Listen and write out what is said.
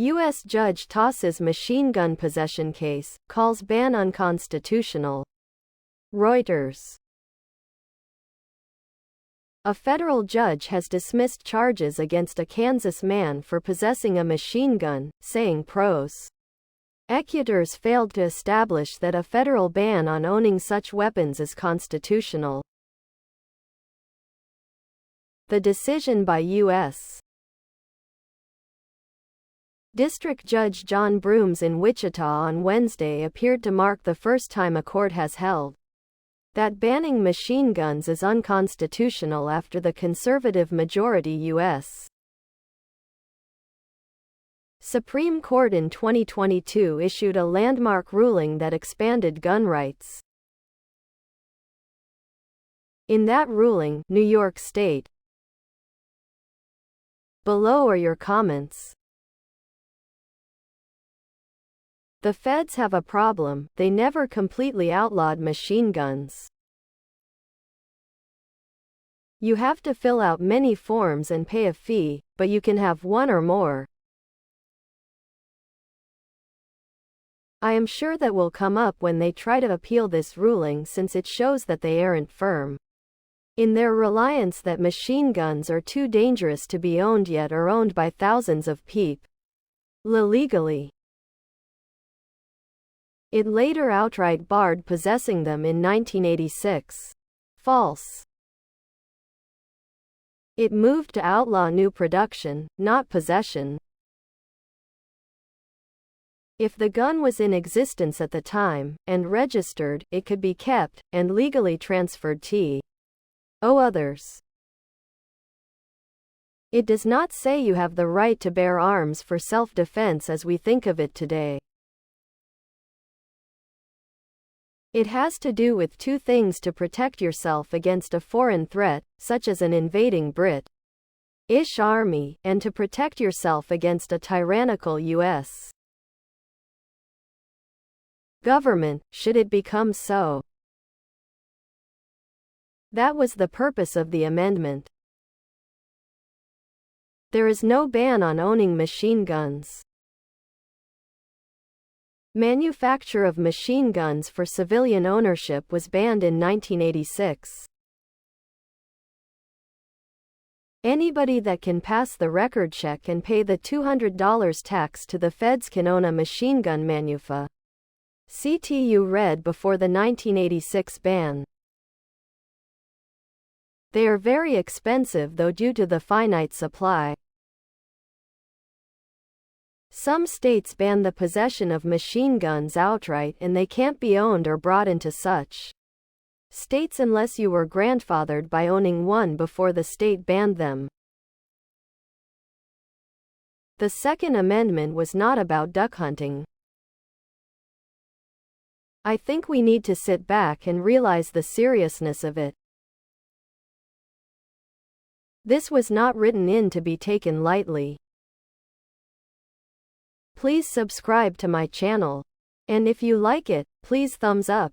U.S. judge tosses machine gun possession case, calls ban unconstitutional. Reuters. A federal judge has dismissed charges against a Kansas man for possessing a machine gun, saying prosecutors failed to establish that a federal ban on owning such weapons is constitutional. The decision by U.S. District Judge John Brooms in Wichita on Wednesday appeared to mark the first time a court has held that banning machine guns is unconstitutional after the conservative majority U.S. Supreme Court in 2022 issued a landmark ruling that expanded gun rights. In that ruling, New York State. Below are your comments. The feds have a problem, they never completely outlawed machine guns. You have to fill out many forms and pay a fee, but you can have one or more. I am sure that will come up when they try to appeal this ruling, since it shows that they aren't firm in their reliance that machine guns are too dangerous to be owned yet are owned by thousands of people illegally. It later outright barred possessing them in 1986. False. It moved to outlaw new production, not possession. If the gun was in existence at the time, and registered, it could be kept, and legally transferred to others. It does not say you have the right to bear arms for self-defense as we think of it today. It has to do with two things: to protect yourself against a foreign threat, such as an invading British army, and to protect yourself against a tyrannical U.S. government, should it become so. That was the purpose of the amendment. There is no ban on owning machine guns. Manufacture of machine guns for civilian ownership was banned in 1986. Anybody that can pass the record check and pay the $200 tax to the feds can own a machine gun manufacturer. CTU read before the 1986 ban. They are very expensive though due to the finite supply. Some states ban the possession of machine guns outright and they can't be owned or brought into such states unless you were grandfathered by owning one before the state banned them. The Second Amendment was not about duck hunting. I think we need to sit back and realize the seriousness of it. This was not written in to be taken lightly. Please subscribe to my channel. And if you like it, please thumbs up.